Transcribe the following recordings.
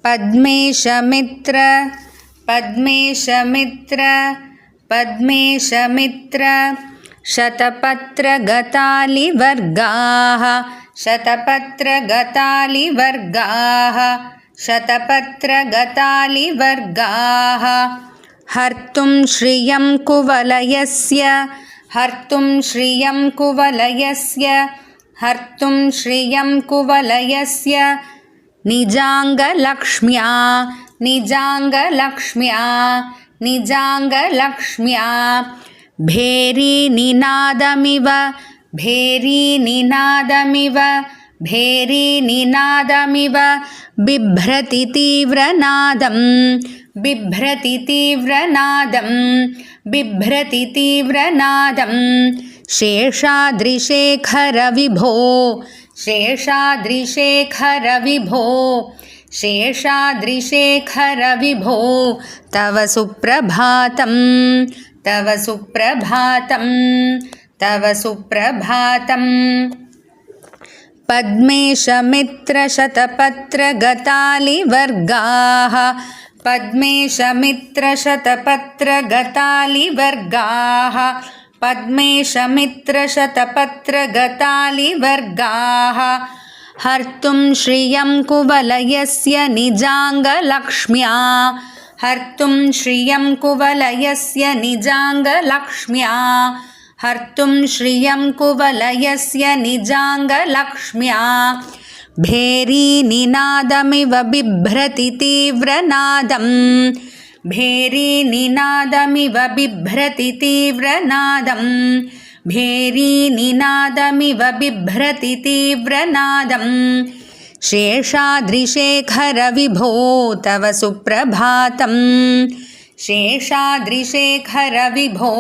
पद्मेशमित्र पद्मेशमित्र पद्मेशमित्र शतपत्रगतालिवर्गाः शतपत्रगतालिवर्गाः शतपत्रगतालिवर्गाः हर्तुं श्रियं कुवलयस्य हर्तुं श्रियं कुवलयस्य हर्तुं श्रियं कुवलयस्य निजाङ्गलक्ष्म्या निजाङ्गलक्ष्म्या निजाङ्गलक्ष्म्या भेरीनिनादमिव भेरीनिनादमिव भेरीनिनादमिव बिभ्रति तीव्रनादं बिभ्रति तीव्रनादं बिभ्रति तीव्रनादं शेषाद्रिशेखर विभो शेषाद्रिशेखर विभो शेषाद्रिशेखर विभो तव सुप्रभातं तव सुप्रभातं तव सुप्रभातं पद्मेशमित्रशतपत्रगतालिवर्गाः पद्मेशमित्रशतपत्रगतालिवर्गाः पद्मेशमित्रशतपत्रगतालिवर्गाः हर्तुं श्रियं कुवलयस्य निजाङ्गलक्ष्म्या हर्तुं श्रियं कुवलयस्य निजाङ्गलक्ष्म्या हर्तुं श्रियं कुवलयस्य निजाङ्गलक्ष्म्या भेरीनिनादमिव बिभ्रति तीव्रनादं भेरीनिनादमिव बिभ्रति तीव्रनादं भेरीनिनादमिव बिभ्रति तीव्रनादं शेषाद्रिशेखर विभो तव सुप्रभातं शेषाद्रिशेखर विभो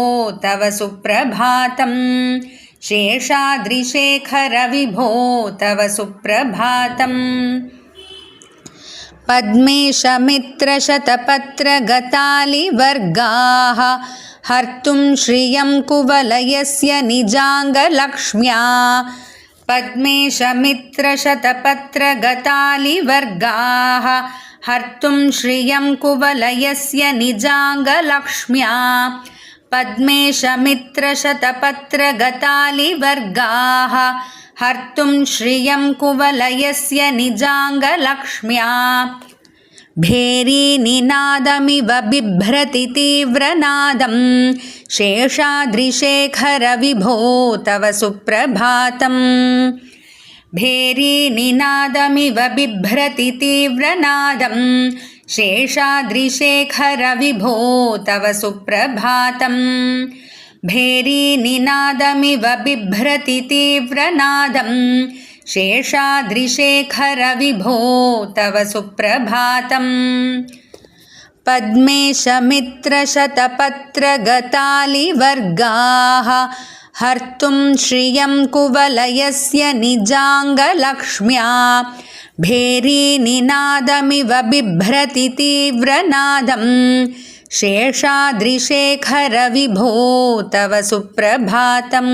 तव सुप्रभातं शेषाद्रिशेखर विभो तव सुप्रभातं पद्मेशमित्रशतपत्रगतालिवर्गाः हर्तुं श्रियं कुवलयस्य निजाङ्गलक्ष्म्या पद्मेशमित्रशतपत्रगतालिवर्गाः हर्तुं श्रियं कुवलयस्य निजाङ्गलक्ष्म्या पद्मेशमित्रशतपत्रगतालिवर्गाः हर्तुं श्रियं कुवलयस्य निजाङ्गलक्ष्म्या भेरीनिनादमिव बिभ्रति तीव्रनादं शेषाद्रिशेखर विभो तव सुप्रभातं भेरीनिनादमिव बिभ्रति तीव्रनादं शेषाद्रिशेखर विभो तव सुप्रभातं भेरीनिनादमिव बिभ्रति तीव्रनादं शेषाद्रिशेखर विभो तव सुप्रभातं पद्मेशमित्रशतपत्रगतालिवर्गाः हर्तुं श्रियं कुवलयस्य निजाङ्गलक्ष्म्या भेरीनिनादमिव बिभ्रति तीव्रनादं शेषाद्रिशेखर विभो तव सुप्रभातम्।